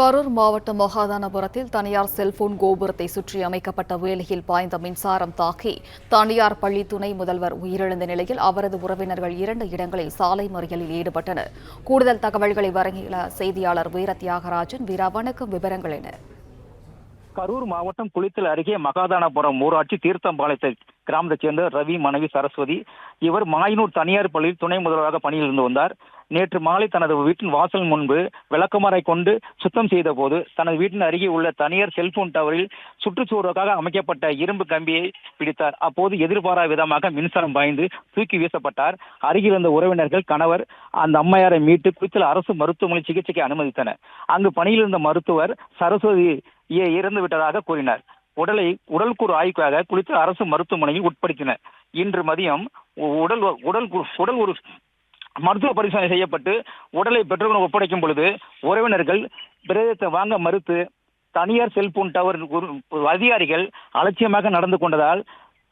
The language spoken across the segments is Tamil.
கரூர் மாவட்டம் மகாதானபுரத்தில் தனியார் செல்போன் கோபுரத்தை சுற்றி அமைக்கப்பட்ட வேலியில் பாய்ந்த மின்சாரம் தாக்கி தனியார் பள்ளி துணை முதல்வர் உயிரிழந்த நிலையில் அவரது உறவினர்கள் 2 இடங்களில் சாலை மறியலில் ஈடுபட்டனர். கூடுதல் தகவல்களை வழங்கியுள்ள செய்தியாளர் வீர தியாகராஜன். வணக்கம், விவரங்கள் என்ன? கரூர் மாவட்டம் குளித்தல் அருகே மகாதானபுரம் ஊராட்சி தீர்த்தம்பாளையத்தை கிராமத்தைச் சேர்ந்த ரவி மனைவி சரஸ்வதி. இவர் மாயனூர் தனியார் பள்ளியில் துணை முதல்வராக பணியில் இருந்து வந்தார். நேற்று மாலை தனது வீட்டின் வாசல் முன்பு விளக்குமாறை கொண்டு சுத்தம் செய்த போது தனது வீட்டின் அருகே உள்ள தனியார் செல்போன் டவரில் சுற்றுச்சூழலுக்காக அமைக்கப்பட்ட இரும்பு கம்பியை பிடித்தார். அப்போது எதிர்பாரா விதமாக மின்சாரம் பாய்ந்து தூக்கி வீசப்பட்டார். அருகில் இருந்த உறவினர்கள் கணவர் அந்த அம்மையாரை மீட்டு குளித்தல் அரசு மருத்துவமனை சிகிச்சைக்கு அனுமதித்தனர். அங்கு பணியில் இருந்த மருத்துவர் சரஸ்வதி இறந்து விட்டதாக கூறினார். உடல்கூறு ஆய்வுக்காக குளித்தல் அரசு மருத்துவமனையில் உட்படுத்தினர். இன்று மதியம் உடல் ஒரு மருத்துவ பரிசோதனை செய்யப்பட்டு உடலை பெற்றோரிடம் ஒப்படைக்கும் பொழுது உறவினர்கள் பிரேதத்தை வாங்க மறுத்து தனியார் செல்போன் டவர் அதிகாரிகள் அலட்சியமாக நடந்து கொண்டதால்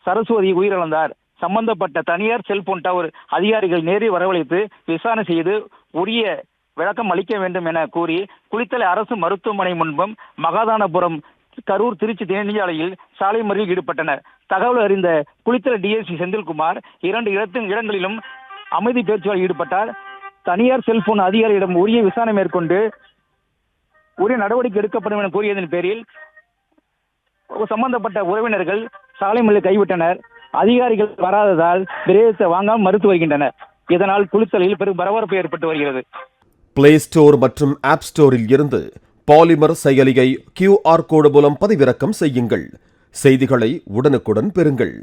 சரஸ்வதி உயிரிழந்தார். சம்பந்தப்பட்ட தனியார் செல்போன் டவர் அதிகாரிகள் நேரில் வரவழைத்து விசாரணை செய்து உரிய விளக்கம் அளிக்க வேண்டும் என கூறி குளித்தலை அரசு மருத்துவமனை முன்பும் மகாதானபுரம் கரூர் திருச்சி தேனியாலையில் சாலை மறியலில் ஈடுபட்டனர். தகவல் அறிந்த குளித்தலை டிஎஸ்பி செந்தில்குமார் 2 இடங்களிலும் அமைதி பேச்சுவார்த்தையில் ஈடுபட்டார். தனியார் செல்போன் அதிகாரியிடம் உரிய விசாரணை மேற்கொண்டு உரிய நடவடிக்கை எடுக்கப்படும் என கூறியதன் பேரில் சம்பந்தப்பட்ட உறவினர்கள் சாலை மறியலை கைவிட்டனர். அதிகாரிகள் வராததால் பிரேதத்தை வாங்காமல் மறுத்து வருகின்றனர். இதனால் குளித்தலில் பெரும் பரபரப்பு ஏற்பட்டு வருகிறது. பிளே ஸ்டோர் மற்றும் ஆப் ஸ்டோரில் இருந்து பாலிமர் செயலியை QR கோடு மூலம் பதிவிறக்கம் செய்யுங்கள். செய்திகளை உடனுக்குடன் பெறுங்கள்.